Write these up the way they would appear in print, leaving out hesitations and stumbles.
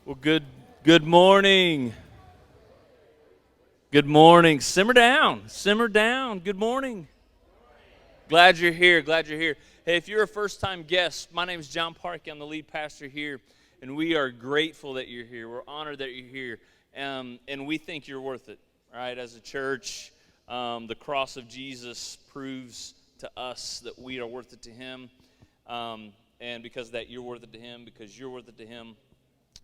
Well, good morning. Good morning. Simmer down. Simmer down. Good morning. Glad you're here. Hey, if you're a first-time guest, my name is John Parkey. I'm the lead pastor here, and we are grateful that you're here. We're honored that you're here, and we think you're worth it, right? As a church, the cross of Jesus proves to us that we are worth it to Him, and because of that, you're worth it to Him. Because you're worth it to Him,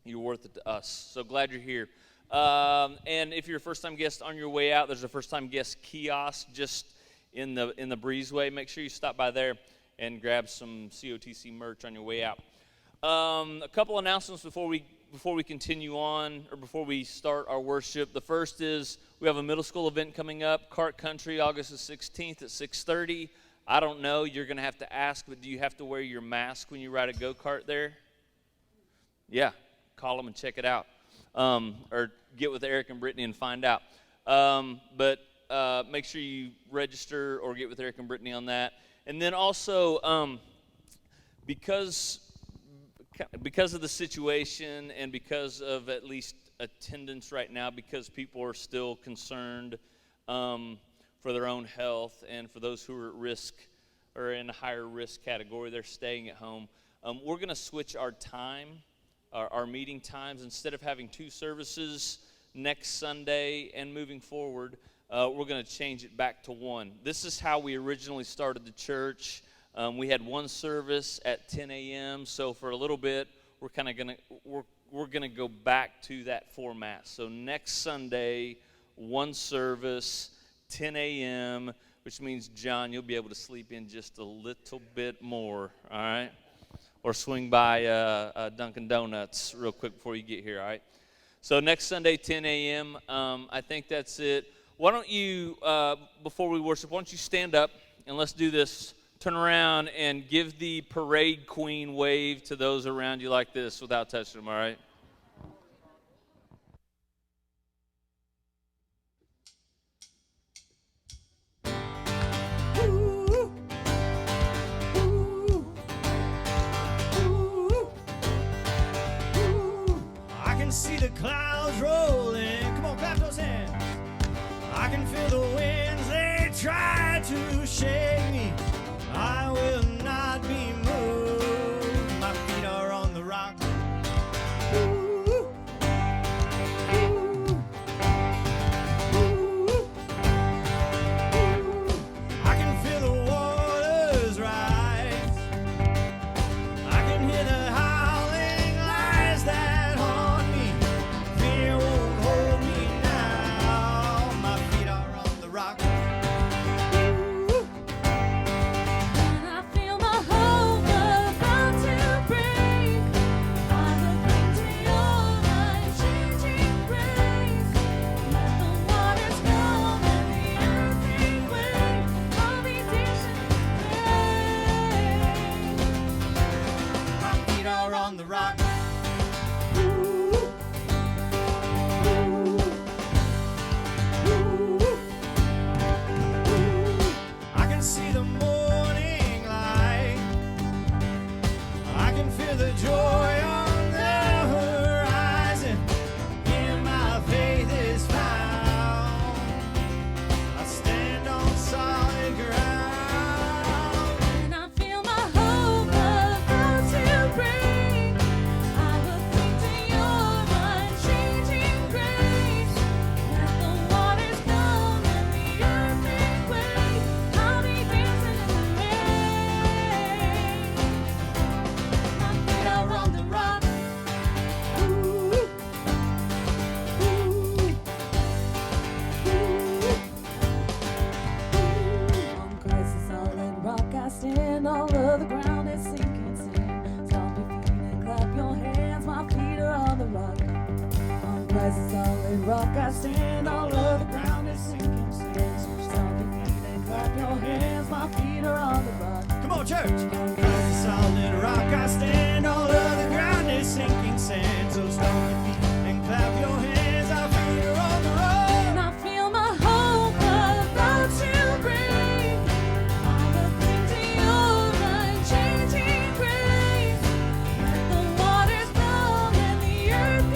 you're worth it to us. So glad you're here. And if you're a first-time guest on your way out, there's a first-time guest kiosk just in the breezeway. Make sure you stop by there and grab some COTC merch on your way out. A couple announcements before we continue on, or before we start our worship. The first is we have a middle school event coming up, Cart Country, August the 16th at 6:30. I don't know. You're going to have to ask, but do you have to wear your mask when you ride a go-kart there? Yeah. Call them and check it out, or get with Eric and Brittany and find out. But make sure you register or get with Eric and Brittany on that. And then also, because of the situation and because of at least attendance right now, because people are still concerned for their own health, and for those who are at risk or in a higher risk category, they're staying at home. We're going to switch our time. Our meeting times. Instead of having two services next Sunday and moving forward, we're going to change it back to one. This is how we originally started the church. We had one service at 10 a.m. So for a little bit, we're gonna go back to that format. So next Sunday, one service, 10 a.m., which means, John, you'll be able to sleep in just a little bit more. All right. Or swing by Dunkin' Donuts real quick before you get here, all right? So next Sunday, 10 a.m., I think that's it. Why don't you, before we worship, why don't you stand up, and let's do this. Turn around and give the parade queen wave to those around you like this without touching them, all right? See the clouds rolling. Come on, clap those hands. I can feel the winds, they try to shake me. I will not be moved. My feet are on the rock. I can feel the waters rise. I can hear the howling lies that haunt me. Fear won't hold me now. My feet are on the rock. And I feel my hope about to break. I look into your life-changing grace. Let the waters come and the earth quake. I'll be dancing in the rain. My feet are on the rock. I can see the morning light. I can feel the joy on the horizon. In my faith is found. I stand on solid ground. And I feel my hope about to break. I look into your life-changing grace. Let the waters come and the earth quake. I'll be dancing in the rain. My feet are on the rock. On Christ's solid rock I stand, all of the ground is sinking sand. Stomp your feet and clap your hands, my feet are on the rock. On Christ's solid rock I stand, all of the ground is sinking sand. Stomp your feet and clap your hands, my feet are on the rock. Come on, church. On a solid rock I stand. All of the ground is sinking sand. So stomp your feet and clap your hands. Our feet are on the rock. And I feel my hope about to break. I look into your life-changing grace. Let the waters come and the earth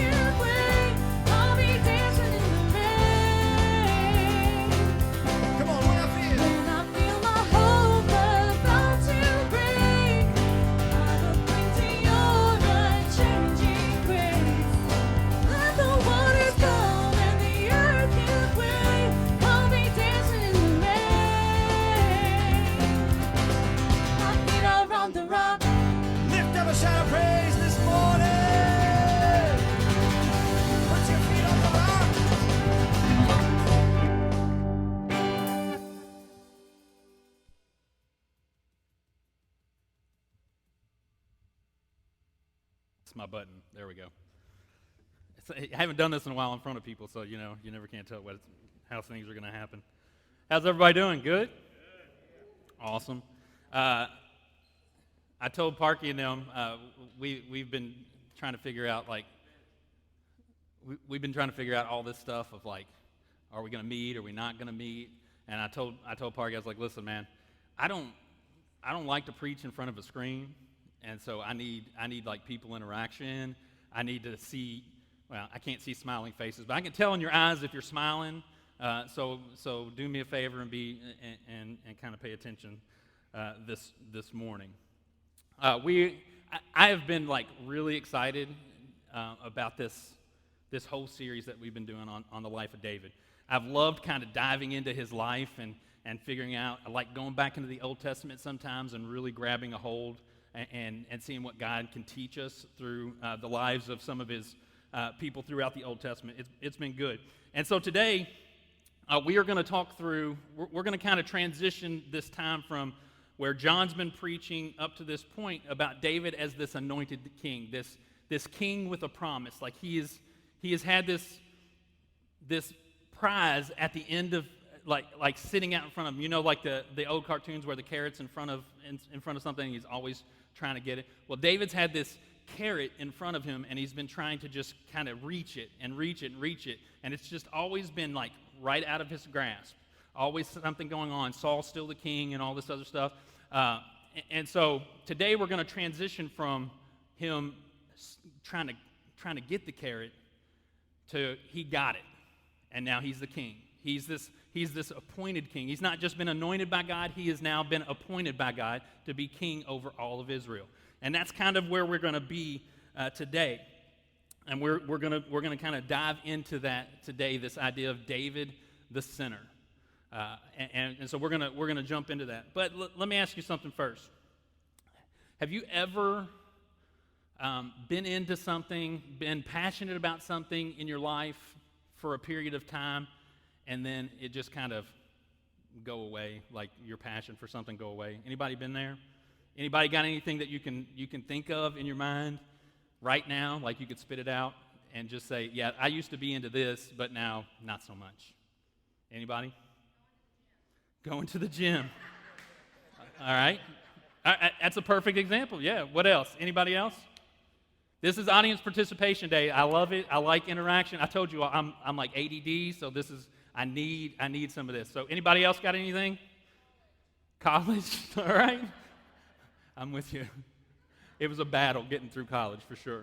my button. There we go. I haven't done this in a while in front of people, so you never can tell how things are going to happen. How's everybody doing? Good? Awesome. I told Parkey and them we've been trying to figure out we've been trying to figure out all this stuff of are we going to meet? Are we not going to meet? And I told Parkey, I was like, listen, man, I don't like to preach in front of a screen, and so I need people interaction. I need to see. Well, I can't see smiling faces, but I can tell in your eyes if you're smiling. So do me a favor and and kind of pay attention this morning. I have been really excited about this whole series that we've been doing on the life of David. I've loved kind of diving into his life and figuring out. I like going back into the Old Testament sometimes and really grabbing a hold and seeing what God can teach us through the lives of some of his people throughout the Old Testament. It's been good. And so today, we are going to talk through, we're going to kind of transition this time from where John's been preaching up to this point about David as this anointed king, this king with a promise. He has had this prize at the end of, like sitting out in front of him. The old cartoons where the carrot's in front of something and he's always trying to get it. Well, David's had this carrot in front of him, and he's been trying to just kind of reach it, and it's just always been right out of his grasp. Always something going on. Saul's still the king and all this other stuff. And so today we're going to transition from him trying to get the carrot to he got it, and now he's the king. He's this appointed king. He's not just been anointed by God, he has now been appointed by God to be king over all of Israel. And that's kind of where we're going to be today. And we're going to kind of dive into that today, this idea of David the sinner. And so we're going to jump into that. But let me ask you something first. Have you ever been into something, been passionate about something in your life for a period of time, and then it just kind of go away, like your passion for something go away? Anybody been there? Anybody got anything that you can think of in your mind right now, like you could spit it out and just say, yeah, I used to be into this, but now not so much? Anybody? Going to the gym. All right. That's a perfect example. Yeah. What else? Anybody else? This is audience participation day. I love it. I like interaction. I told you I'm like ADD, so I need some of this. So anybody else got anything? College? All right. I'm with you. It was a battle getting through college for sure.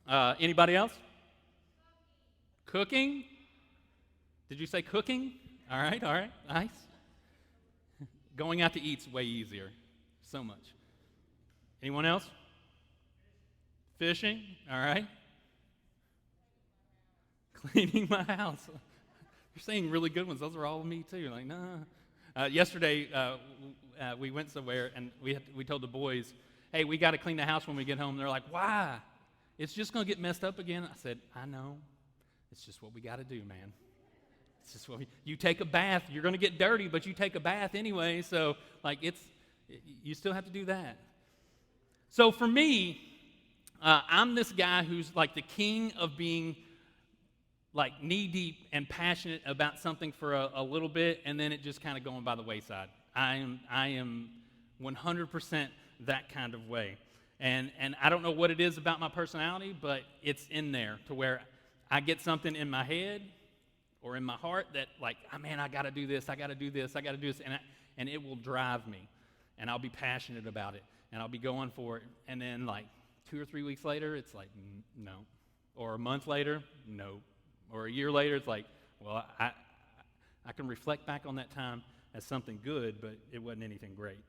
Anybody else? Cooking? Did you say cooking? All right, nice. Going out to eat's way easier, so much. Anyone else? Fishing? All right. Cleaning my house. You're saying really good ones. Those are all of me too. Like, nah. Yesterday, we went somewhere and we told the boys, hey, we got to clean the house when we get home. They're like, why? It's just going to get messed up again. I said, I know. It's just what we got to do, man. It's just what you take a bath. You're going to get dirty, but you take a bath anyway. So, you still have to do that. So for me, I'm this guy who's like the king of being knee deep and passionate about something for a little bit, and then it just kind of going by the wayside. I am 100% that kind of way. And I don't know what it is about my personality, but it's in there to where I get something in my head or in my heart that man, I got to do this, and it will drive me, and I'll be passionate about it, and I'll be going for it, and then 2 or 3 weeks later, it's no, or a month later, no, or a year later, it's well, I can reflect back on that time as something good, but it wasn't anything great.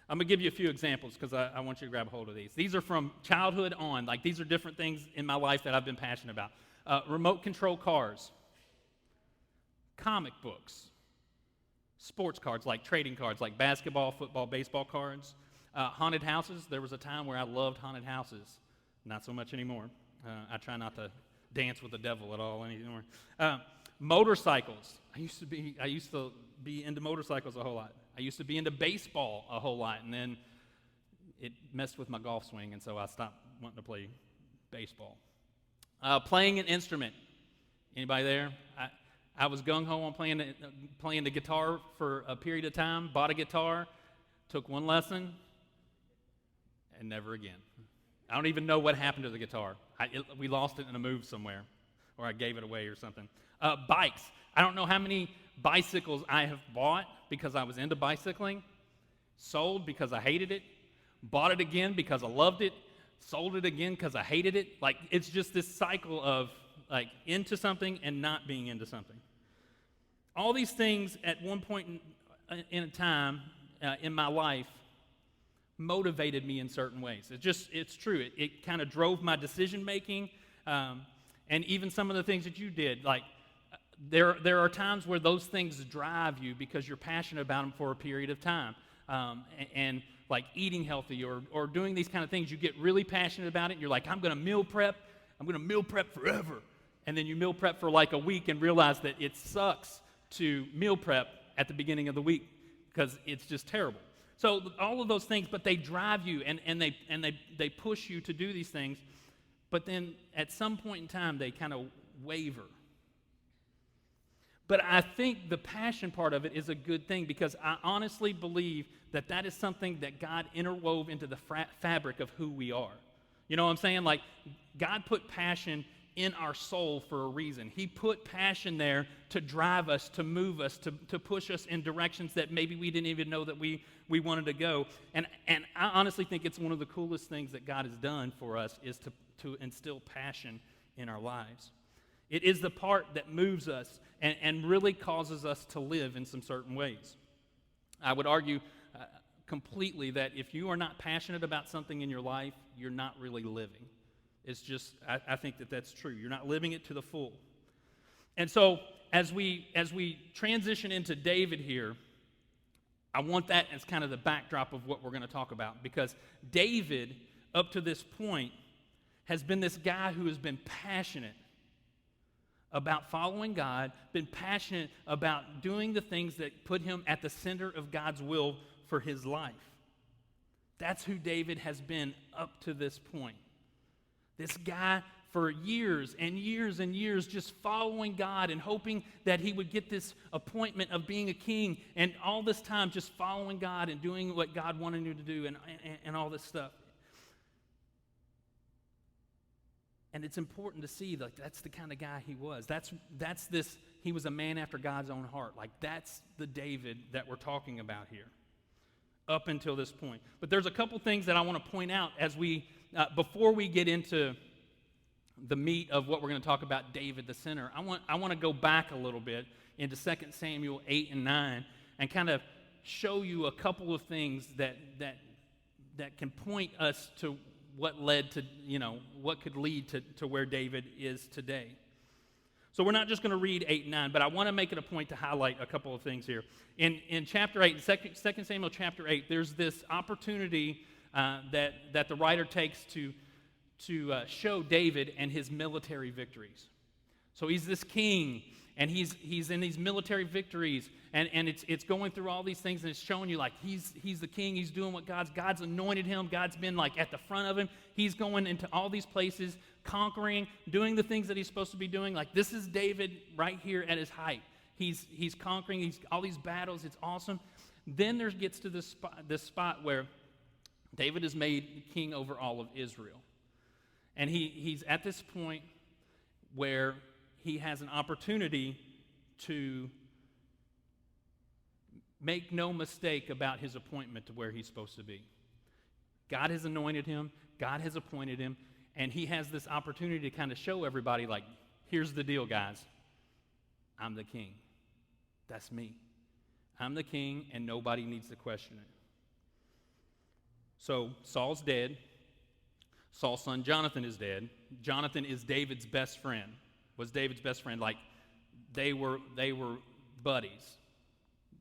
I'm going to give you a few examples because I want you to grab a hold of these. These are from childhood on. These are different things in my life that I've been passionate about. Remote control cars, comic books, sports cards, like trading cards, like basketball, football, baseball cards, haunted houses. There was a time where I loved haunted houses. Not so much anymore. I try not to dance with the devil at all anymore. Motorcycles. I used to be into motorcycles a whole lot. I used to be into baseball a whole lot, and then it messed with my golf swing, and so I stopped wanting to play baseball. Playing an instrument. Anybody there? I was gung-ho on playing the guitar for a period of time, bought a guitar, took one lesson, and never again. I don't even know what happened to the guitar. We lost it in a move somewhere, or I gave it away or something. Bikes. I don't know how many bicycles I have bought because I was into bicycling, sold because I hated it, bought it again because I loved it, sold it again because I hated it. Like, it's just this cycle of like into something and not being into something. All these things at one point in a time in my life motivated me in certain ways. It's true. It kind of drove my decision making, and even some of the things that you did. Like there are times where those things drive you because you're passionate about them for a period of time, and like eating healthy or doing these kind of things, you get really passionate about it. And you're like, I'm going to meal prep. I'm going to meal prep forever, and then you meal prep for like a week and realize that it sucks to meal prep at the beginning of the week because it's just terrible. So all of those things, but they drive you and they push you to do these things, but then at some point in time they kind of waver. But I think the passion part of it is a good thing because I honestly believe that that is something that God interwove into the fabric of who we are. You know what I'm saying? Like, God put passion in our soul for a reason. He put passion there to drive us, to move us, to push us in directions that maybe we didn't even know that we wanted to go. And I honestly think it's one of the coolest things that God has done for us is to instill passion in our lives. It is the part that moves us and really causes us to live in some certain ways. I would argue completely that if you are not passionate about something in your life, you're not really living. It's just, I think that that's true. You're not living it to the full. And so as we transition into David here, I want that as kind of the backdrop of what we're going to talk about, because David, up to this point, has been this guy who has been passionate about following God, been passionate about doing the things that put him at the center of God's will for his life. That's who David has been up to this point. This guy for years and years and years just following God and hoping that he would get this appointment of being a king, and all this time just following God and doing what God wanted him to do and all this stuff. And it's important to see that that's the kind of guy he was. He was a man after God's own heart. Like, that's the David that we're talking about here up until this point. But there's a couple things that I want to point out as before we get into the meat of what we're going to talk about, David the sinner. I want to go back a little bit into 2 Samuel 8 and 9 and kind of show you a couple of things that can point us to what led to, what could lead to where David is today. So we're not just going to read 8 and 9, but I want to make it a point to highlight a couple of things here. In chapter 8, 2 Samuel chapter 8, there's this opportunity that the writer takes to show David and his military victories. So he's this king, and he's in these military victories, and it's going through all these things, and it's showing you like he's the king, he's doing what God's anointed him, God's been like at the front of him, he's going into all these places, conquering, doing the things that he's supposed to be doing. Like, this is David right here at his height. He's conquering all these battles. It's awesome. Then there gets to this spot where David is made king over all of Israel. And he's at this point where he has an opportunity to make no mistake about his appointment to where he's supposed to be. God has anointed him. God has appointed him. And he has this opportunity to kind of show everybody, like, here's the deal, guys. I'm the king. That's me. I'm the king, and nobody needs to question it. So Saul's dead. Saul's son Jonathan is dead. Jonathan is David's best friend. Was David's best friend. Like, they were buddies,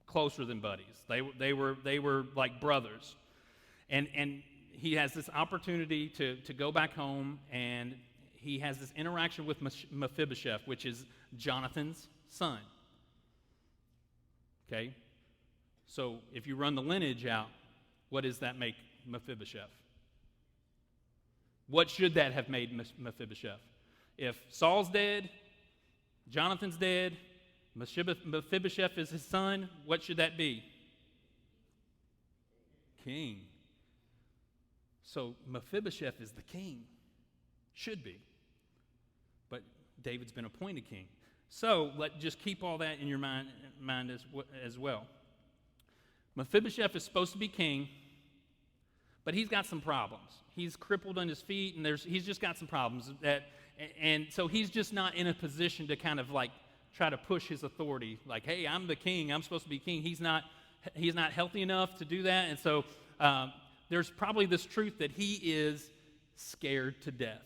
closer than buddies. They were like brothers. And he has this opportunity to go back home, and he has this interaction with Mephibosheth, which is Jonathan's son. Okay? So if you run the lineage out, what does that make Mephibosheth? What should that have made Mephibosheth? If Saul's dead, Jonathan's dead, Mephibosheth is his son, what should that be? King. So Mephibosheth is the king. Should be. But David's been appointed king. So just keep all that in your mind as well. Mephibosheth is supposed to be king, but he's got some problems. He's crippled on his feet, and he's just got some problems. And so he's just not in a position to kind of like try to push his authority. Like, hey, I'm the king. I'm supposed to be king. He's not healthy enough to do that. And so there's probably this truth that he is scared to death.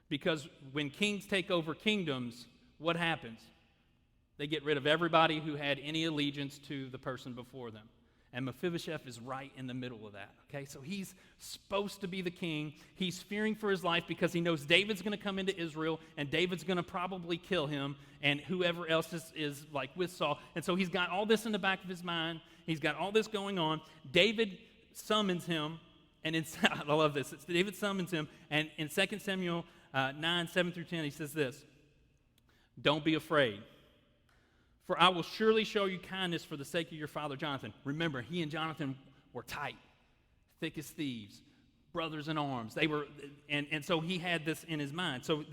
Because when kings take over kingdoms, what happens? They get rid of everybody who had any allegiance to the person before them. And Mephibosheth is right in the middle of that, okay? So he's supposed to be the king. He's fearing for his life because he knows David's going to come into Israel, and David's going to probably kill him, and whoever else is like with Saul. And so he's got all this in the back of his mind. He's got all this going on. David summons him, and I love this. David summons him, and in 2 Samuel 9, 7 through 10, he says this, "Don't be afraid. For I will surely show you kindness for the sake of your father Jonathan." Remember, he and Jonathan were tight, thick as thieves, brothers in arms. They were, and so he had this in his mind. So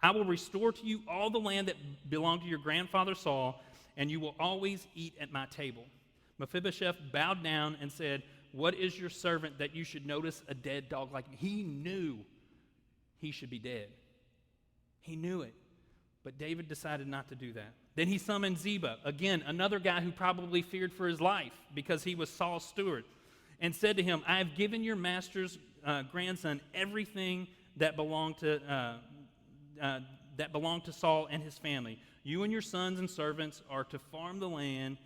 I will restore to you all the land that belonged to your grandfather Saul, and you will always eat at my table. Mephibosheth bowed down and said, "What is your servant that you should notice a dead dog like me?" He knew he should be dead. He knew it. But David decided not to do that. Then he summoned Ziba, again, another guy who probably feared for his life because he was Saul's steward, and said to him, "I have given your master's grandson everything that belonged to Saul and his family. You and your sons and servants are to farm the land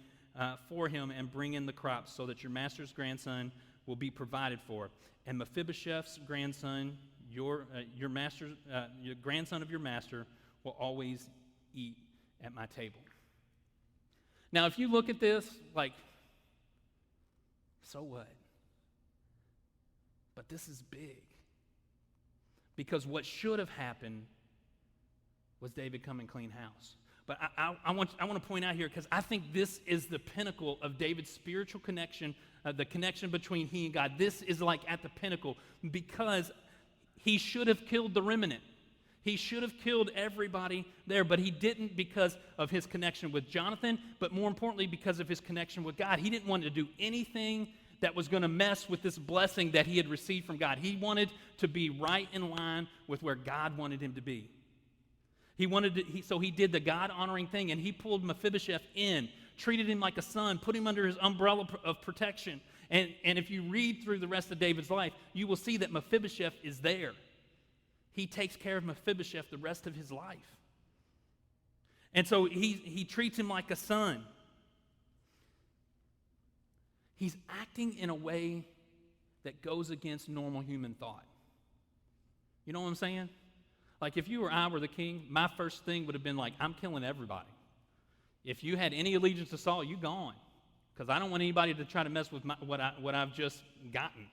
for him and bring in the crops so that your master's grandson will be provided for. And Mephibosheth's grandson, your grandson of your master, will always eat at my table." Now, if you look at this, like, so what? But this is big. Because what should have happened was David come and clean house. But I want to point out here, because I think this is the pinnacle of David's spiritual connection, the connection between he and God. This is like at the pinnacle, because he should have killed the remnant. He should have killed everybody there, but he didn't because of his connection with Jonathan, but more importantly, because of his connection with God. He didn't want to do anything that was going to mess with this blessing that he had received from God. He wanted to be right in line with where God wanted him to be. So he did the God-honoring thing, and he pulled Mephibosheth in, treated him like a son, put him under his umbrella of protection. And if you read through the rest of David's life, you will see that Mephibosheth is there. He takes care of Mephibosheth the rest of his life. And so he treats him like a son. He's acting in a way that goes against normal human thought. You know what I'm saying? Like, if you or I were the king, my first thing would have been like, I'm killing everybody. If you had any allegiance to Saul, you gone. Because I don't want anybody to try to mess with what I've just gotten.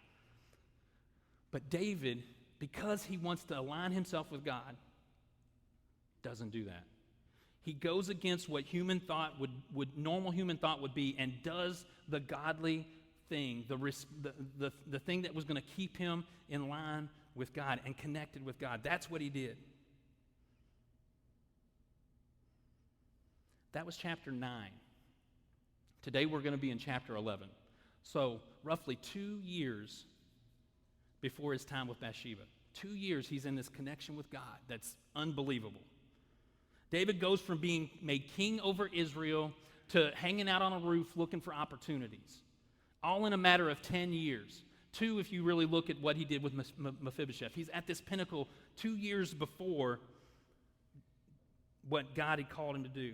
But David, because he wants to align himself with God, doesn't do that. He goes against what human thought would normal human thought would be, and does the godly thing, the thing that was going to keep him in line with God and connected with God. That's what he did. That was chapter 9. Today we're going to be in chapter 11. So roughly 2 years before his time with Bathsheba. 2 years he's in this connection with God. That's unbelievable. David goes from being made king over Israel to hanging out on a roof looking for opportunities. All in a matter of 10 years. 2, if you really look at what he did with Mephibosheth. He's at this pinnacle 2 years before what God had called him to do.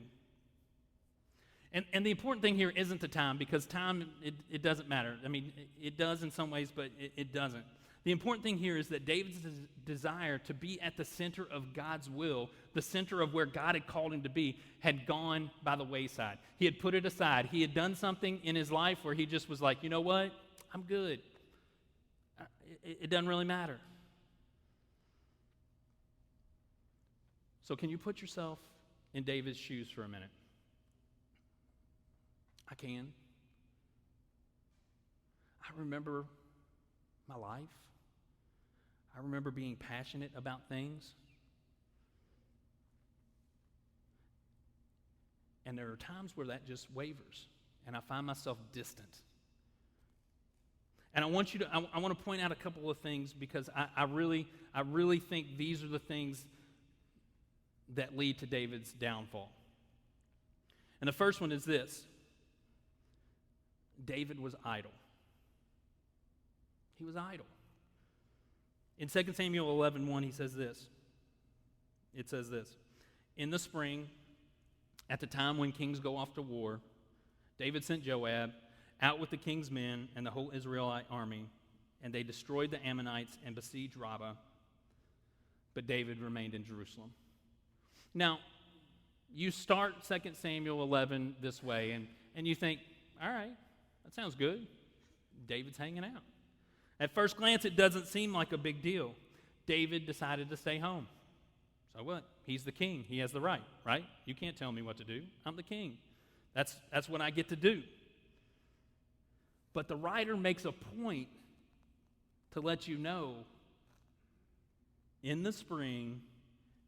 And the important thing here isn't the time, because time, it doesn't matter. I mean, it does in some ways, but it doesn't. The important thing here is that David's desire to be at the center of God's will, the center of where God had called him to be, had gone by the wayside. He had put it aside. He had done something in his life where he just was like, you know what? I'm good. it doesn't really matter. So can you put yourself in David's shoes for a minute? I can. I remember my life. I remember being passionate about things. And there are times where that just wavers, and I find myself distant. And I want to point out a couple of things because I really think these are the things that lead to David's downfall. And the first one is this: David was idle. He was idle. In 2 Samuel 11:1, he says this. It says this: in the spring, at the time when kings go off to war, David sent Joab out with the king's men and the whole Israelite army, and they destroyed the Ammonites and besieged Rabbah, but David remained in Jerusalem. Now, you start 2 Samuel 11 this way, and you think, all right, that sounds good. David's hanging out. At first glance, it doesn't seem like a big deal. David decided to stay home. So what? He's the king. He has the right? You can't tell me what to do. I'm the king. That's what I get to do. But the writer makes a point to let you know, in the spring,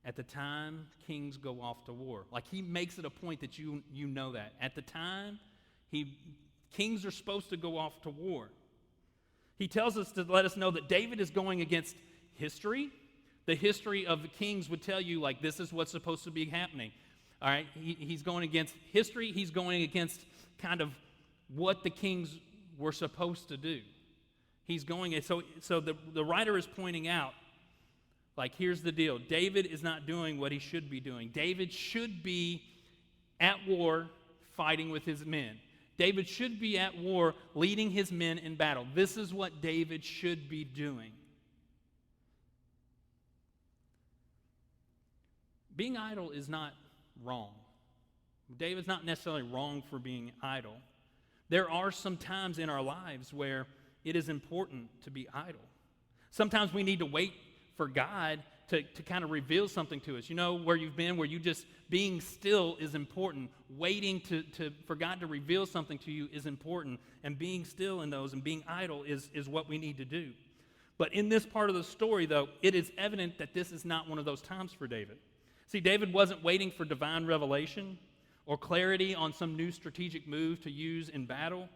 at the time kings go off to war. Like, he makes it a point that you know that. At the time, kings are supposed to go off to war. He tells us to let us know that David is going against history. The history of the kings would tell you, like, this is what's supposed to be happening. All right? He's going against history. He's going against kind of what the kings were supposed to do. He's going, so the writer is pointing out, like, here's the deal. David is not doing what he should be doing. David should be at war fighting with his men. David should be at war leading his men in battle. This is what David should be doing. Being idle is not wrong. David's not necessarily wrong for being idle. There are some times in our lives where it is important to be idle. Sometimes we need to wait for God to kind of reveal something to us. You know where you've been, where you just being still is important. Waiting for God to reveal something to you is important. And being still in those and being idle is what we need to do. But in this part of the story, though, it is evident that this is not one of those times for David. See, David wasn't waiting for divine revelation or clarity on some new strategic move to use in battle.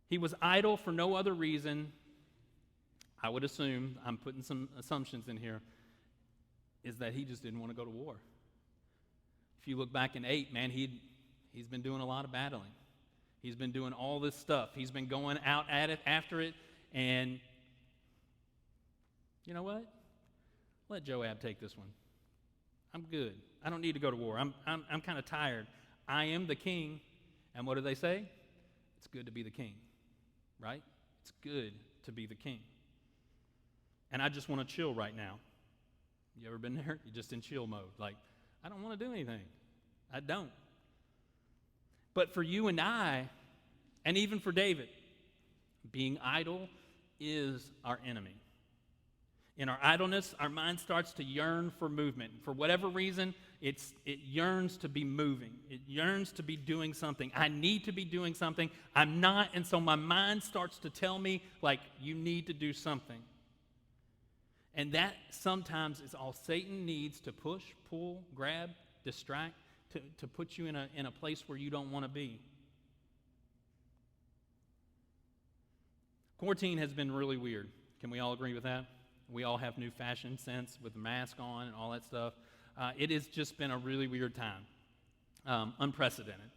He was idle for no other reason, I would assume, I'm putting some assumptions in here, is that he just didn't want to go to war. If you look back in 8, man, he's been doing a lot of battling. He's been doing all this stuff. He's been going out at it, after it, and you know what? Let Joab take this one. I'm good. I don't need to go to war. I'm kind of tired. I am the king, and what do they say? It's good to be the king, right? It's good to be the king. And I just want to chill right now. You ever been there? You're just in chill mode. Like, I don't want to do anything. I don't. But for you and I, and even for David, being idle is our enemy. In our idleness, our mind starts to yearn for movement. For whatever reason, it yearns to be moving. It yearns to be doing something. I need to be doing something. I'm not, and so my mind starts to tell me, like, you need to do something. And that sometimes is all Satan needs to push, pull, grab, distract, to put you in a place where you don't want to be. Quarantine has been really weird. Can we all agree with that? We all have new fashion sense with the mask on and all that stuff. It has just been a really weird time, unprecedented.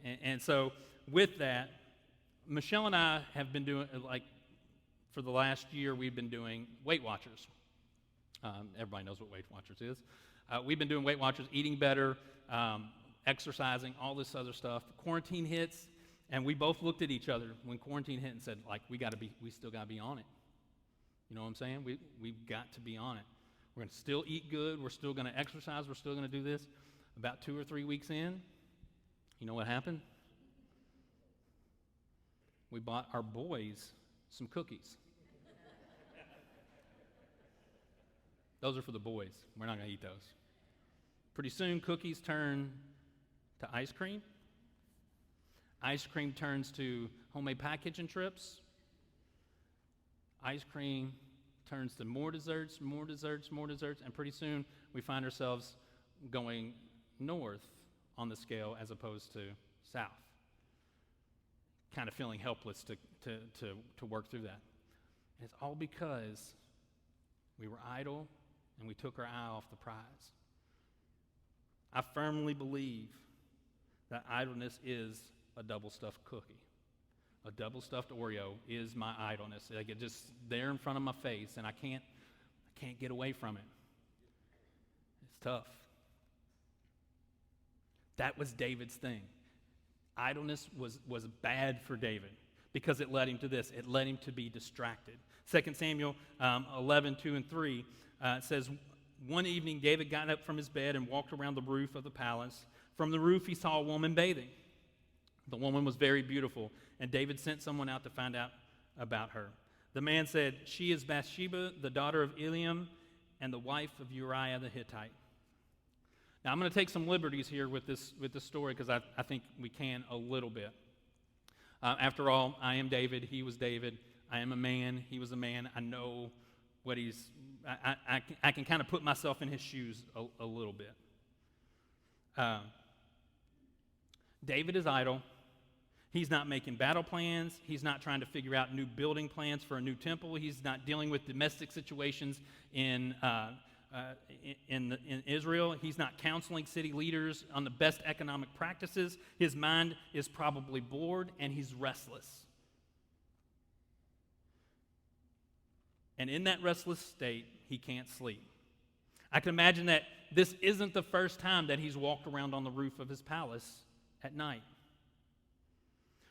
And so with that, Michelle and I have been doing, like, for the last year, we've been doing Weight Watchers. Everybody knows what Weight Watchers is. We've been doing Weight Watchers, eating better, exercising, all this other stuff. Quarantine hits, and we both looked at each other when quarantine hit and said, like, we still got to be on it. You know what I'm saying? We've got to be on it. We're going to still eat good. We're still going to exercise. We're still going to do this. About 2 or 3 weeks in, you know what happened? We bought our boys some cookies. Those are for the boys. We're not going to eat those. Pretty soon, cookies turn to ice cream. Ice cream turns to homemade pie kitchen trips. Ice cream turns to more desserts, more desserts, more desserts, and pretty soon we find ourselves going north on the scale as opposed to south. Kind of feeling helpless to work through that. And it's all because we were idle and we took our eye off the prize. I firmly believe that idleness is a double-stuffed cookie. A double-stuffed Oreo is my idleness. Like, it's just there in front of my face, and I can't get away from it. It's tough. That was David's thing. Idleness was bad for David because it led him to this. It led him to be distracted. 2 Samuel 11, 2 and 3 says, one evening David got up from his bed and walked around the roof of the palace. From the roof he saw a woman bathing. The woman was very beautiful, and David sent someone out to find out about her. The man said, she is Bathsheba, the daughter of Eliam, and the wife of Uriah the Hittite. Now, I'm going to take some liberties here with this story because I think we can a little bit. After all, I am David. He was David. I am a man. He was a man. I know what he's... I can kind of put myself in his shoes a little bit. David is idle. He's not making battle plans. He's not trying to figure out new building plans for a new temple. He's not dealing with domestic situations in Israel. He's not counseling city leaders on the best economic practices. His mind is probably bored and he's restless. And in that restless state, he can't sleep. I can imagine that this isn't the first time that he's walked around on the roof of his palace at night.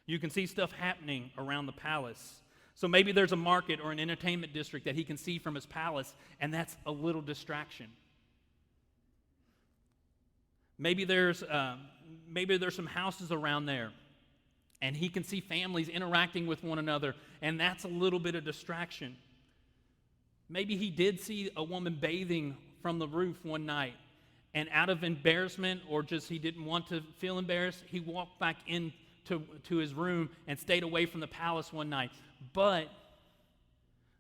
You can see stuff happening around the palace. So maybe there's a market or an entertainment district that he can see from his palace, and that's a little distraction. Maybe there's some houses around there, and he can see families interacting with one another, and that's a little bit of distraction. Maybe he did see a woman bathing from the roof one night, and out of embarrassment or just he didn't want to feel embarrassed, he walked back into his room and stayed away from the palace one night. But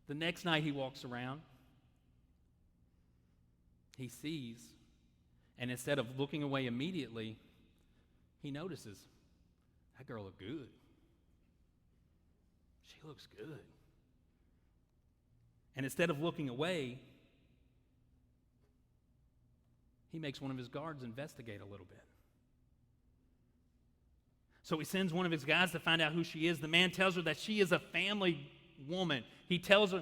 the next night he walks around, he sees, and instead of looking away immediately, he notices, that girl looked good. She looks good. And instead of looking away, he makes one of his guards investigate a little bit. So he sends one of his guys to find out who she is. The man tells her that she is a family woman. He tells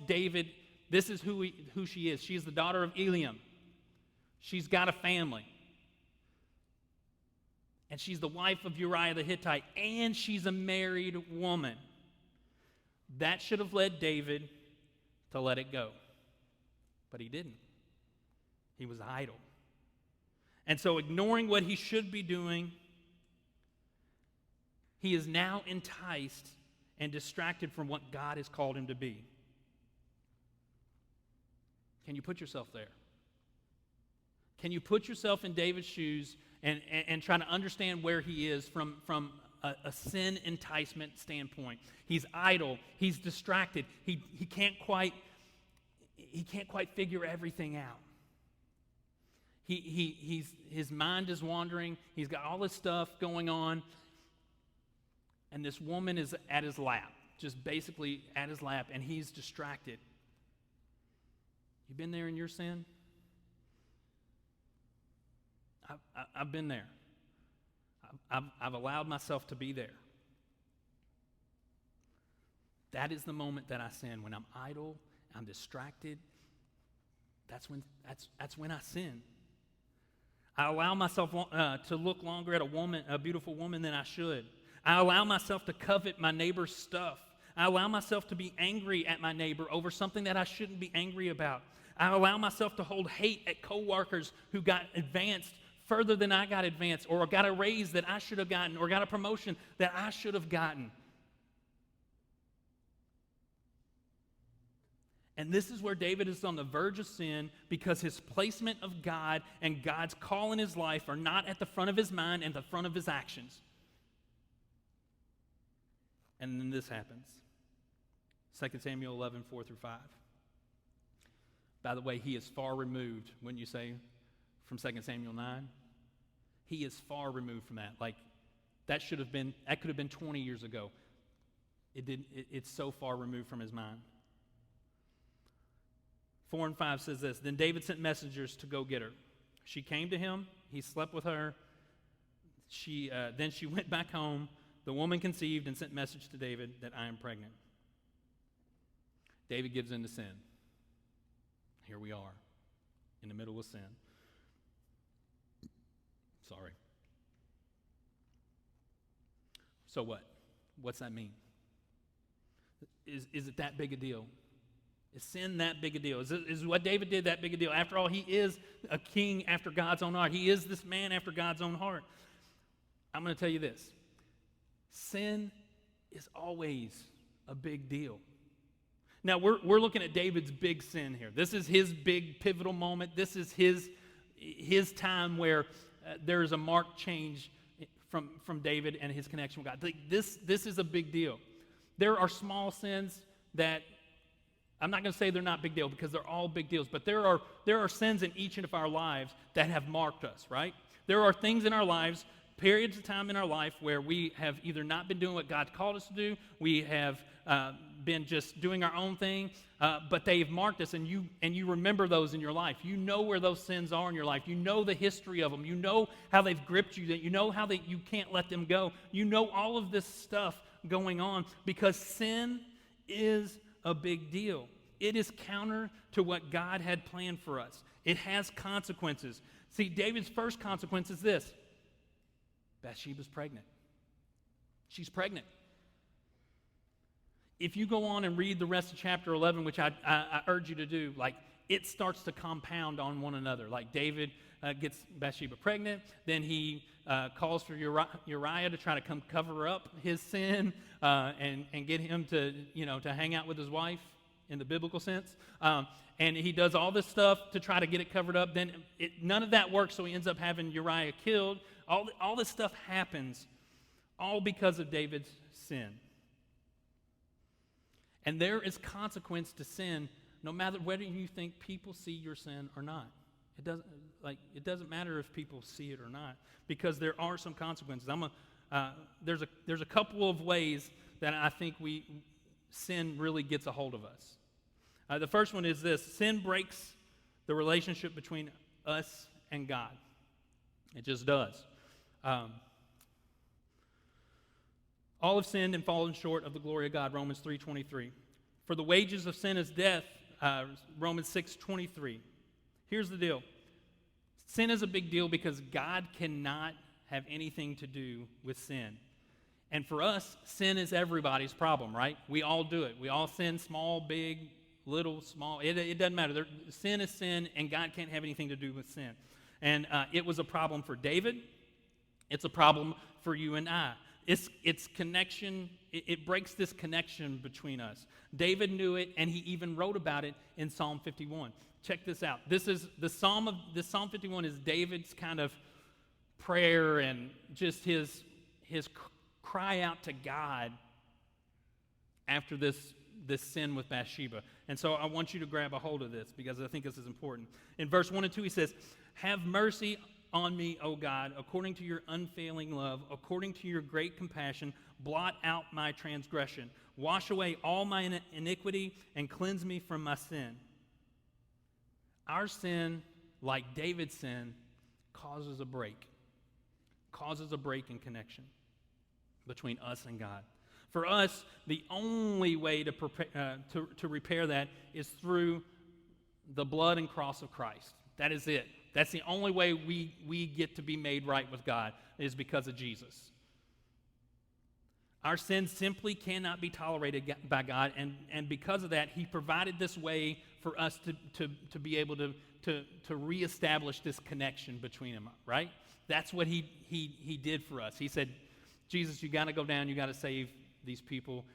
David, this is who she is. She's the daughter of Eliam. She's got a family. And she's the wife of Uriah the Hittite. And she's a married woman. That should have led David to let it go. But he didn't. He was idle. And so, ignoring what he should be doing, he is now enticed and distracted from what God has called him to be. Can you put yourself there? Can you put yourself in David's shoes and try to understand where he is from a sin enticement standpoint? He's idle. He's distracted. He can't quite figure everything out. His mind is wandering. He's got all this stuff going on. And this woman is at his lap, just basically at his lap, and he's distracted. You been there in your sin? I've been there. I've allowed myself to be there. That is the moment that I sin. When I'm idle, I'm distracted. That's when I sin. I allow myself to look longer at a beautiful woman than I should. I allow myself to covet my neighbor's stuff. I allow myself to be angry at my neighbor over something that I shouldn't be angry about. I allow myself to hold hate at coworkers who got advanced further than I got advanced, or got a raise that I should have gotten, or got a promotion that I should have gotten. And this is where David is on the verge of sin because his placement of God and God's call in his life are not at the front of his mind and the front of his actions. And then this happens. 2 Samuel 11, 4 through 5. By the way, he is far removed, wouldn't you say, from 2 Samuel 9? He is far removed from that. Like, that could have been 20 years ago. It's so far removed from his mind. 4 and 5 says this, Then David sent messengers to go get her. She came to him. He slept with her. Then she went back home. The woman conceived and sent message to David that I am pregnant. David gives in to sin. Here we are, in the middle of sin. Sorry. So what? What's that mean? Is it that big a deal? Is sin that big a deal? Is what David did that big a deal? After all, he is a king after God's own heart. He is this man after God's own heart. I'm going to tell you this. Sin is always a big deal. Now, we're looking at David's big sin here. This is his big pivotal moment. This is his time where there is a marked change from David and his connection with God. This is a big deal. There are small sins that, I'm not going to say they're not big deal because they're all big deals, but there are sins in each of our lives that have marked us, right? There are things in our lives, periods of time in our life where we have either not been doing what God called us to do, we have been just doing our own thing, but they've marked us, and you remember those in your life. You know where those sins are in your life. You know the history of them. You know how they've gripped you. You know how you can't let them go. You know all of this stuff going on because sin is a big deal. It is counter to what God had planned for us. It has consequences. See, David's first consequence is this. Bathsheba's pregnant. She's pregnant. If you go on and read the rest of chapter 11, which I urge you to do, like, it starts to compound on one another. Like, David gets Bathsheba pregnant, then he calls for Uriah to try to come cover up his sin and get him to hang out with his wife in the biblical sense. And he does all this stuff to try to get it covered up. Then none of that works, so he ends up having Uriah killed. All this stuff happens all because of David's sin. And there is consequence to sin, no matter whether you think people see your sin or not. It doesn't matter if people see it or not, because there are some consequences. There's a couple of ways that I think sin really gets a hold of us. The first one is this: sin breaks the relationship between us and God. It just does. All have sinned and fallen short of the glory of God, Romans 3:23. For the wages of sin is death, Romans 6:23. Here's the deal. Sin is a big deal because God cannot have anything to do with sin. And for us, sin is everybody's problem, right? We all do it. We all sin, small, big, little, small. It doesn't matter. Sin is sin, and God can't have anything to do with sin. And it was a problem for David. It's a problem for you and I. It's connection. It breaks this connection between us. David knew it, and he even wrote about it in Psalm 51. Check this out. This Psalm 51 is David's kind of prayer and just his cry out to God after this sin with Bathsheba. And so I want you to grab a hold of this because I think this is important. In verse 1 and 2, he says, "Have mercy on me, O God, according to your unfailing love, according to your great compassion, blot out my transgression. Wash away all my iniquity and cleanse me from my sin." Our sin, like David's sin, causes a break in connection between us and God. For us, the only way to repair that is through the blood and cross of Christ. That is it. That's the only way we get to be made right with God, is because of Jesus. Our sin simply cannot be tolerated by God, and because of that, he provided this way for us to be able to reestablish this connection between him, right? That's what he did for us. He said, Jesus, you got to go down, you got to save these people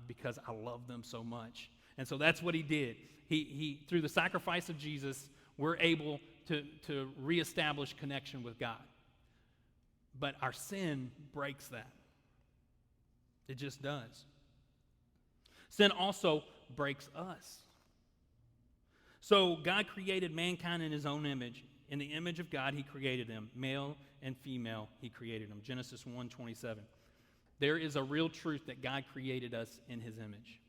because I love them so much. And so that's what he did. He through the sacrifice of Jesus, we're able to reestablish connection with God. But our sin breaks that. It just does. Sin also breaks us. So God created mankind in his own image. In the image of God, he created them. Male and female, he created them. Genesis 1:27. There is a real truth that God created us in his image.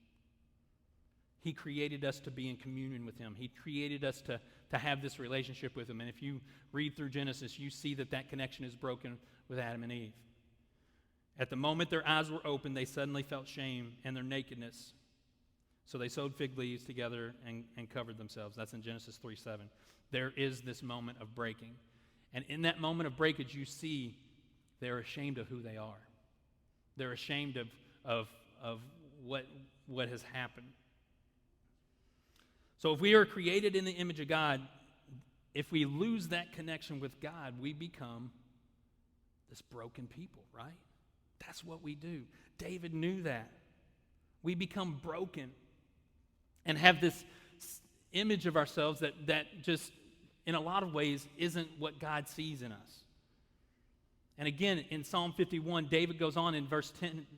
He created us to be in communion with him. He created us to have this relationship with him. And if you read through Genesis, you see that connection is broken with Adam and Eve. At the moment their eyes were opened, they suddenly felt shame and their nakedness. So they sewed fig leaves together and covered themselves. That's in Genesis 3:7. There is this moment of breaking. And in that moment of breakage, you see they're ashamed of who they are. They're ashamed of what has happened. So if we are created in the image of God, if we lose that connection with God, we become this broken people, right? That's what we do. David knew that. We become broken and have this image of ourselves that just, in a lot of ways, isn't what God sees in us. And again, in Psalm 51, David goes on in verse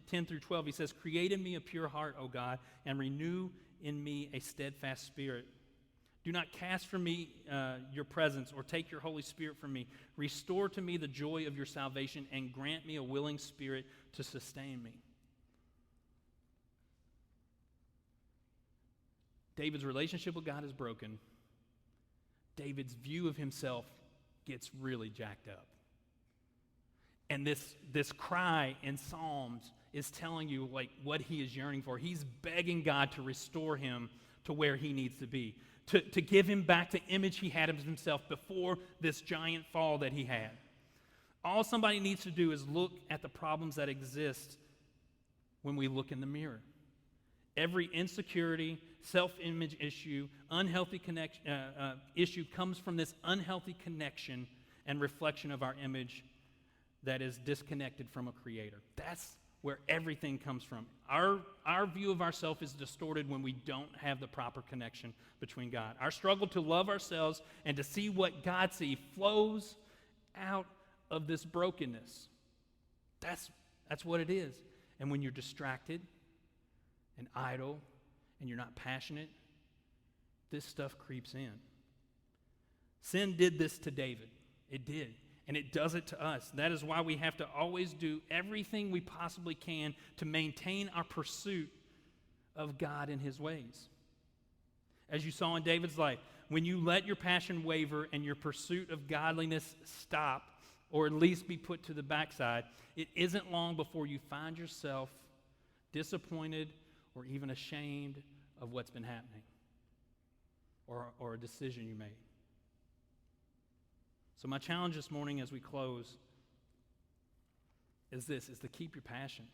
10 through 12. He says, "Create in me a pure heart, O God, and renew in me a steadfast spirit. Do not cast from me your presence or take your Holy Spirit from me. Restore to me the joy of your salvation and grant me a willing spirit to sustain me." David's relationship with God is broken. David's view of himself gets really jacked up. And this cry in Psalms is telling you like what he is yearning for. He's begging God to restore him to where he needs to be, to give him back the image he had of himself before this giant fall that he had. All somebody needs to do is look at the problems that exist when we look in the mirror. Every insecurity, self-image issue, unhealthy issue comes from this unhealthy connection and reflection of our image that is disconnected from a creator. That's where everything comes from. Our view of ourselves is distorted when we don't have the proper connection between God. Our struggle to love ourselves and to see what God sees flows out of this brokenness. That's what it is. And when you're distracted and idle and you're not passionate, this stuff creeps in. Sin did this to David. It did. And it does it to us. That is why we have to always do everything we possibly can to maintain our pursuit of God and his ways. As you saw in David's life, when you let your passion waver and your pursuit of godliness stop, or at least be put to the backside, it isn't long before you find yourself disappointed or even ashamed of what's been happening or a decision you made. So my challenge this morning as we close is to keep your passion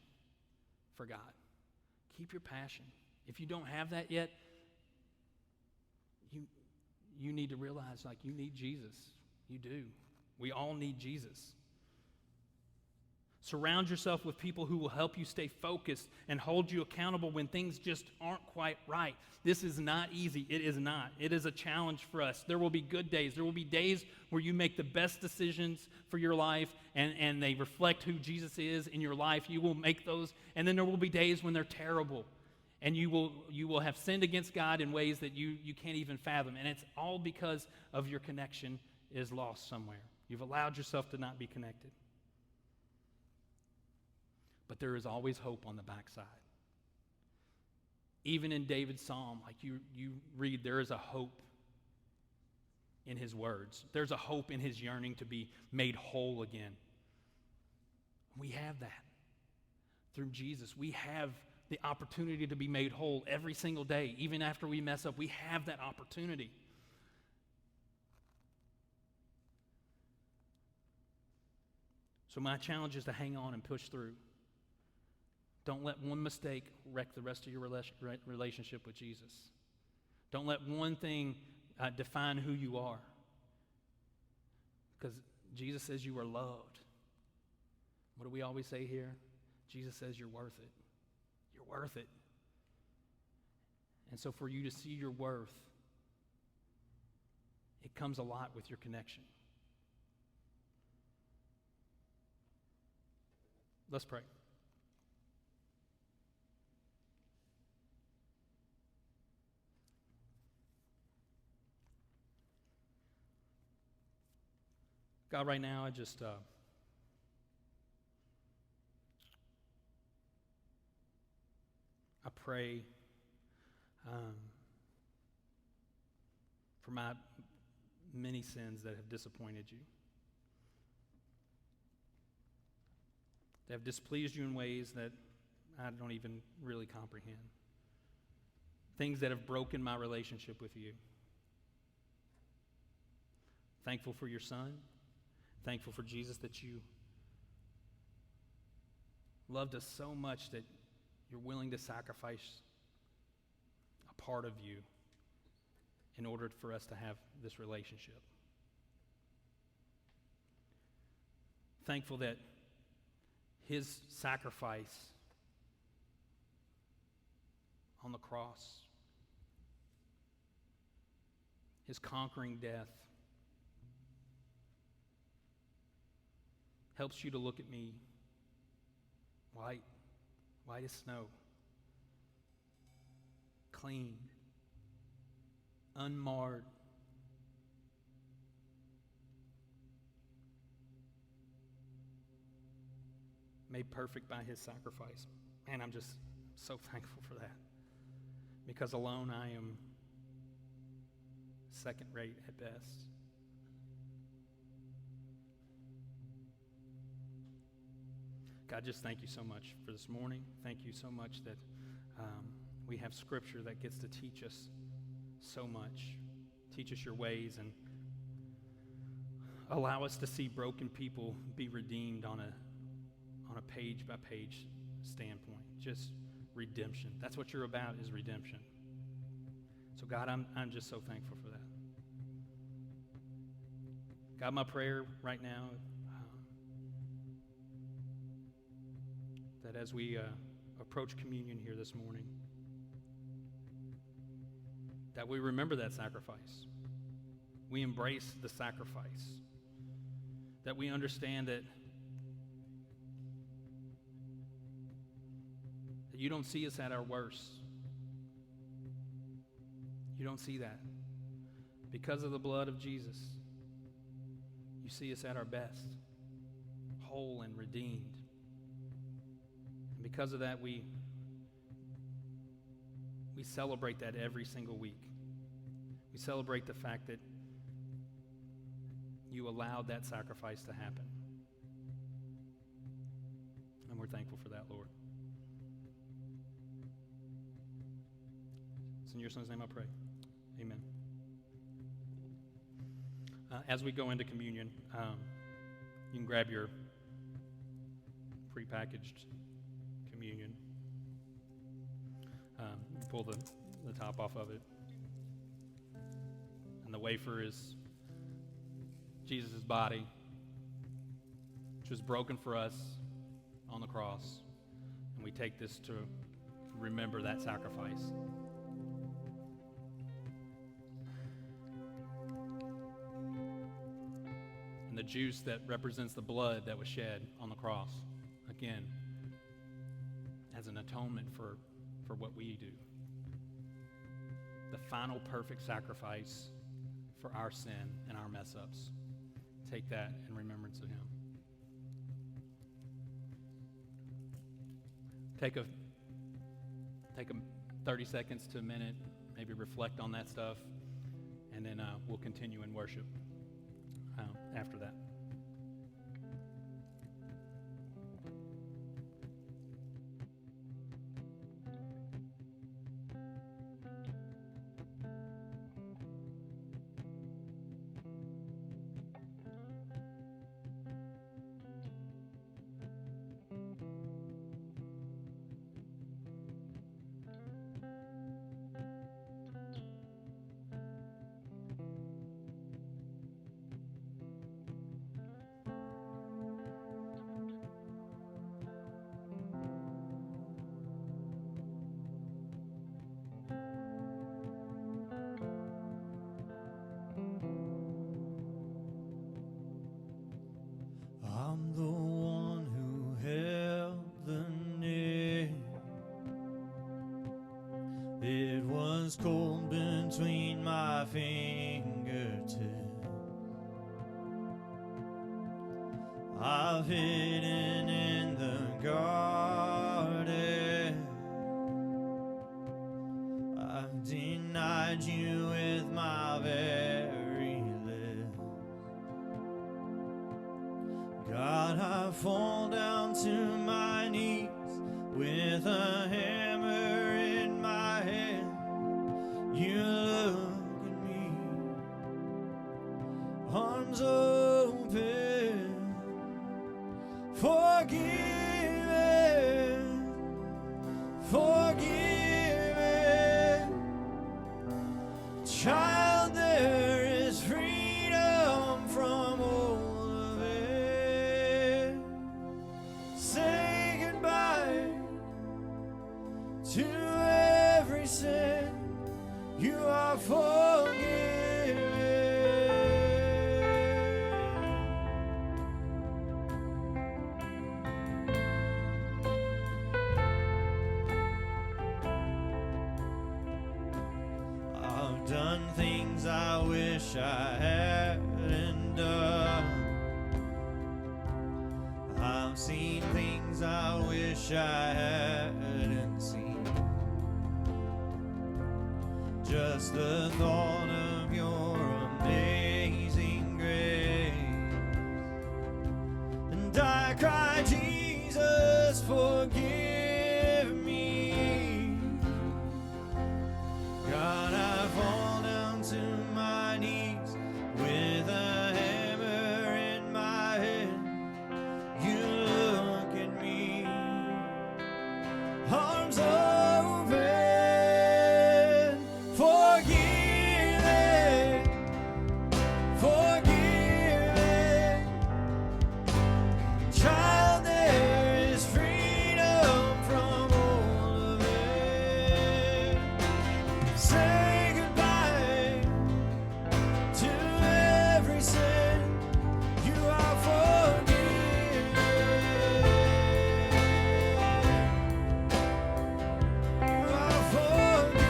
for God. Keep your passion. If you don't have that yet, you need to realize like you need Jesus. You do. We all need Jesus. Surround yourself with people who will help you stay focused and hold you accountable when things just aren't quite right. This is not easy. It is not. It is a challenge for us. There will be good days. There will be days where you make the best decisions for your life and they reflect who Jesus is in your life. You will make those. And then there will be days when they're terrible. And you will have sinned against God in ways that you can't even fathom. And it's all because of your connection is lost somewhere. You've allowed yourself to not be connected. But there is always hope on the backside. Even in David's psalm, like you read, there is a hope in his words. There's a hope in his yearning to be made whole again. We have that through Jesus. We have the opportunity to be made whole every single day. Even after we mess up, we have that opportunity. So my challenge is to hang on and push through. Don't let one mistake wreck the rest of your relationship with Jesus. Don't let one thing define who you are. Because Jesus says you are loved. What do we always say here? Jesus says you're worth it. You're worth it. And so for you to see your worth, it comes a lot with your connection. Let's pray. God, right now, I pray for my many sins that have disappointed you, that have displeased you in ways that I don't even really comprehend, things that have broken my relationship with you. Thankful for your Son, thankful for Jesus, that you loved us so much that you're willing to sacrifice a part of you in order for us to have this relationship. Thankful that his sacrifice on the cross, his conquering death, helps you to look at me white as snow, clean, unmarred. Made perfect by his sacrifice. Man, I'm just so thankful for that. Because alone I am second rate at best. God, just thank you so much for this morning. Thank you so much that we have scripture that gets to teach us so much. Teach us your ways and allow us to see broken people be redeemed on a page-by-page standpoint. Just redemption. That's what you're about, is redemption. So God, I'm just so thankful for that. God, my prayer right now, that as we approach communion here this morning, that we remember that sacrifice. We embrace the sacrifice. That we understand that you don't see us at our worst. You don't see that. Because of the blood of Jesus, you see us at our best, whole and redeemed. And because of that, we celebrate that every single week. We celebrate the fact that you allowed that sacrifice to happen. And we're thankful for that, Lord. It's in your Son's name I pray. Amen. As we go into communion, you can grab your prepackaged communion. Pull the top off of it. And the wafer is Jesus' body, which was broken for us on the cross. And we take this to remember that sacrifice. And the juice that represents the blood that was shed on the cross, again, as an atonement for what we do. The final perfect sacrifice for our sin and our mess-ups. Take that in remembrance of him. Take a 30 seconds to a minute, maybe reflect on that stuff, and then we'll continue in worship after that. between my fingertips. I've hidden in the garden. I've denied you with my very lips. God, I fall down to my knees with a hammer in my hand. You look at me, arms open, forgiven, forgiven. Child, there is freedom from all of it. Say goodbye to every sin. You are forgiven. I've done things I wish I hadn't done. I've seen things I wish I hadn't seen. Just the thought of your amazing grace, and I cry, Jesus, forgive me. God, I fall down to my knees with a hammer in my hand. You look at me, arms open, forgiven, forgiven. Child, there is freedom from all of it. Say goodbye to every sin. You are forgiven. You are forgiven.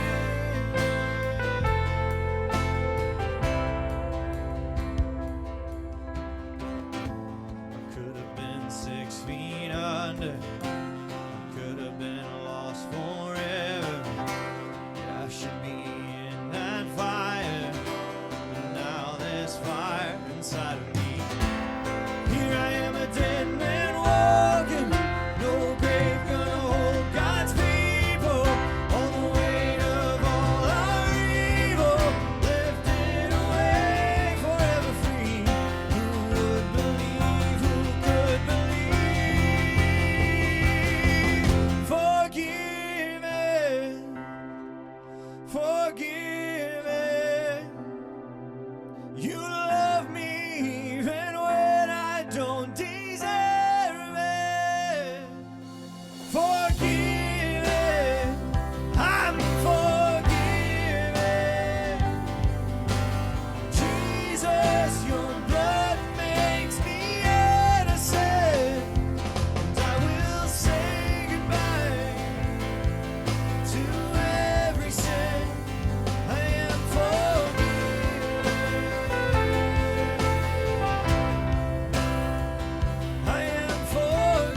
I could have been 6 feet under. I could have been lost forever. Yeah, I should be in that fire, but now there's fire inside of me. Here I am, a dead man walking, no grave gonna hold God's people. All the weight of all our evil lifted away, forever free. Who would believe? Who could believe? Forgiven, forgiven. You love me even when I don't deserve it. Forgiven, I'm forgiven. Jesus, your blood makes me innocent, and I will say goodbye to every sin. I am forgiven. I am forgiven.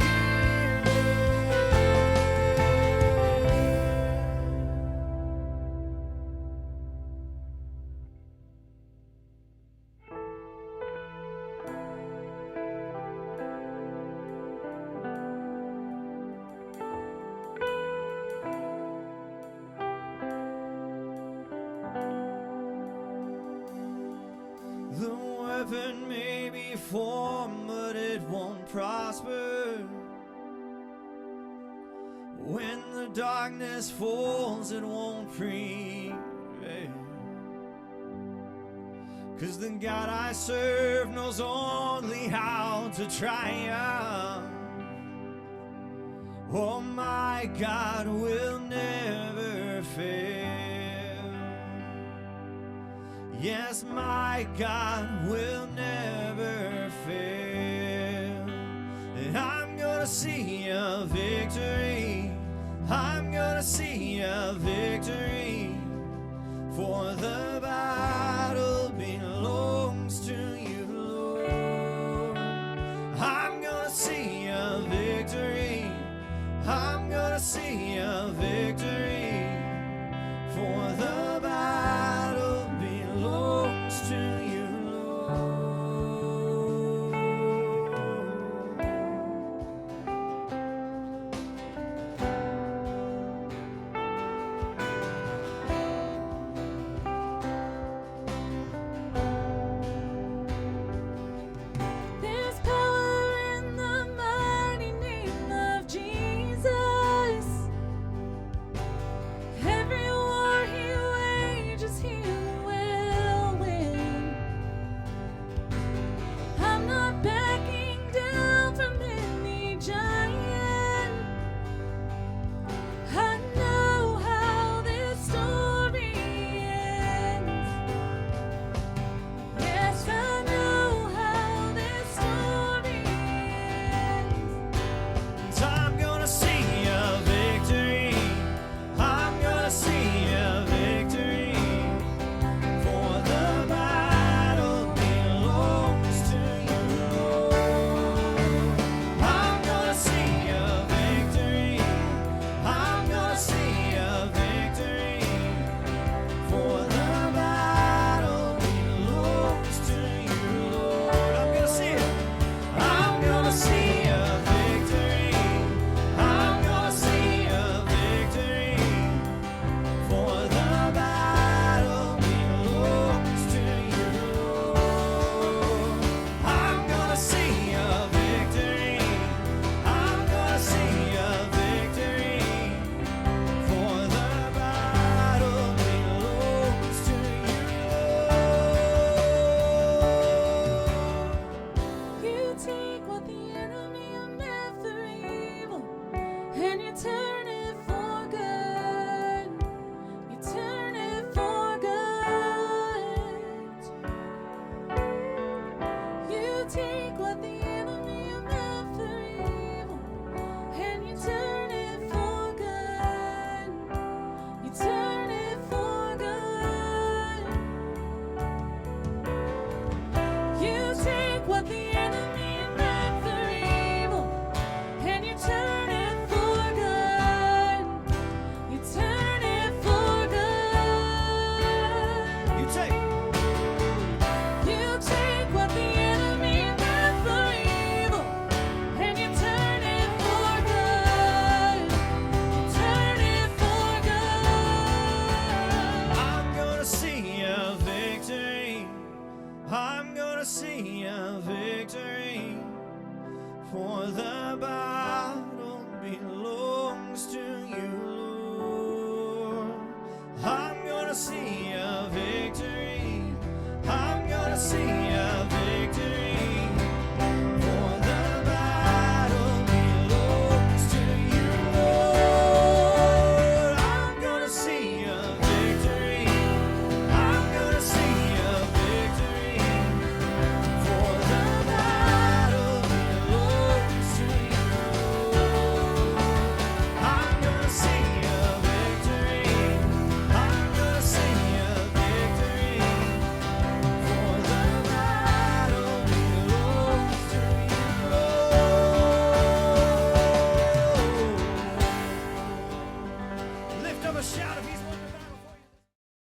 The weapon may be formed, but it won't prosper. When the darkness falls, it won't prevail. 'Cause the God I serve knows only how to triumph. Oh, my God will never fail. Yes, my God will never fail. And I'm gonna see a victory. I'm gonna see a victory. for the battle